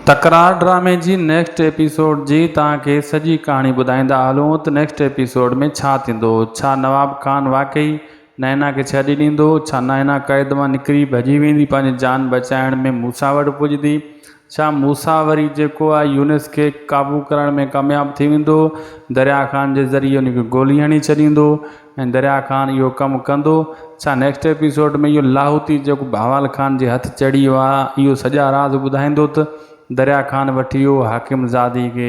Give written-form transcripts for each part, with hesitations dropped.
तकरार ड्रामे जी next episode जी तव्हांखे सॼी कहाणी ॿुधाईंदा हलूं त नेक्स्ट एपिसोड में छा थींदो। छा नवाब खान वाकई नैना खे छॾे ॾींदो? छा नैना क़ैद मां निकिरी भॼी वेंदी पंहिंजी जान बचाइण में मूसा वटि पुॼंदी? छा मूसा वरी जेको आहे यूनिस खे क़ाबू करण में कामयाबु थी वेंदो? दरिया खान जे ज़रिए उनखे गोली हणी छॾींदो ऐं दरिया खान इहो कमु कंदो? छा नेक्स्ट एपिसोड में इहो लाहौती जेको बहावल खान जे हथु चढ़ी वियो आहे इहो सॼा राज़ ॿुधाईंदो त दरिया खान वठी वियो हाकिम ज़ादी खे?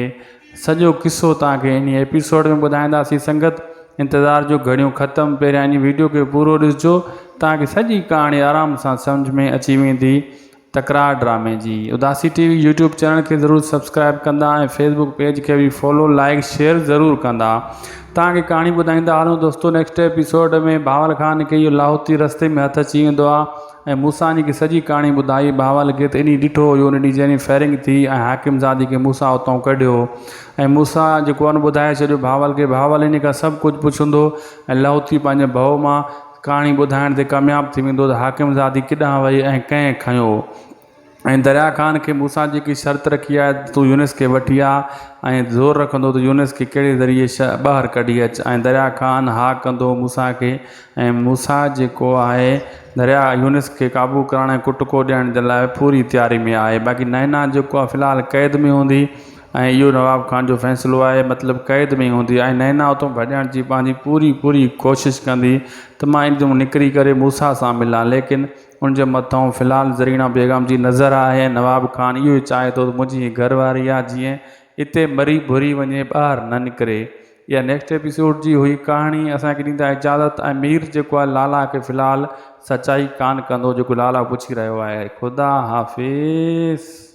सॼो किस्सो तव्हांखे इन एपिसोड में ॿुधाईंदासीं। संगत इंतज़ार जो घड़ियूं ख़तमु, पहिरियां इन वीडियो खे पूरो ॾिसिजो, तव्हांखे सॼी कहाणी आराम सां सम्झ में अची वेंदी। तकरार ड्रामे जी उदासी टीवी यूट्यूब चैनल खे ज़रूरु सब्सक्राइब कंदा ऐं फेसबुक पेज खे बि फॉलो लाइक शेयर ज़रूरु कंदा। तव्हांखे कहाणी ॿुधाईंदा हलूं दोस्तों। नेक्स्ट एपिसोड में बहावल खान खे इहो लाहौती रस्ते में हथु अची वेंदो आहे ऐं मूसा खे सॼी कहाणी ॿुधाई बहावल खे, त इन ॾिठो हुयो उन ॾींहुं जंहिं फायरिंग थी ऐं हाकिम ज़ादी खे मूसा उतां कढियो ऐं मूसा जेको आहे ॿुधाए छॾियो बहावल खे। बहावल इन खां सभु कुझु पुछंदो ऐं लाहौती पंहिंजे भउ मां कहाणी ॿुधाइण ते कामयाबु थी वेंदो त हाकिम ज़ादी किॾां वई ऐं कंहिं खयो। ऐं दरिया खान खे मूसा जेकी शर्त रखी आहे तूं यूनिस खे वठी आ ऐं ज़ोर रखंदो त यूनिस खे कहिड़े ज़रिए ॿाहिरि कढी अच, ऐं दरिया खान हा कंदो मूसा खे ऐं मूसा जेको आहे दरिया यूनिस खे क़ाबू करण ऐं कुटको ॾियण जे लाइ पूरी तयारी में आहे। बाक़ी नैना जेको आहे फ़िलहालु क़ैद में हूंदी ऐं इहो नवाब खान जो फ़ैसिलो आहे, मतिलबु क़ैद में हूंदी ऐं नैना उतां भॼण जी पंहिंजी पूरी कोशिशि कंदी त मां इन निकिरी करे मूसा सां मिलां, लेकिन उनजे मथां फ़िलहालु ज़रीना बेगम जी नज़र आहे। नवाब खान इहो ई चाहे थो त मुंहिंजी घरवारी आहे जीअं हिते मरी भुरी वञे, ॿाहिरि न निकिरे। इहा नेक्स्ट एपिसोड जी हुई कहाणी। असांखे ॾींदा इजाज़त ऐं मीर जेको आहे लाला खे फ़िलहालु सचाई कान कंदो जेको लाला पुछी रहियो आहे। ख़ुदा हाफ़िज़।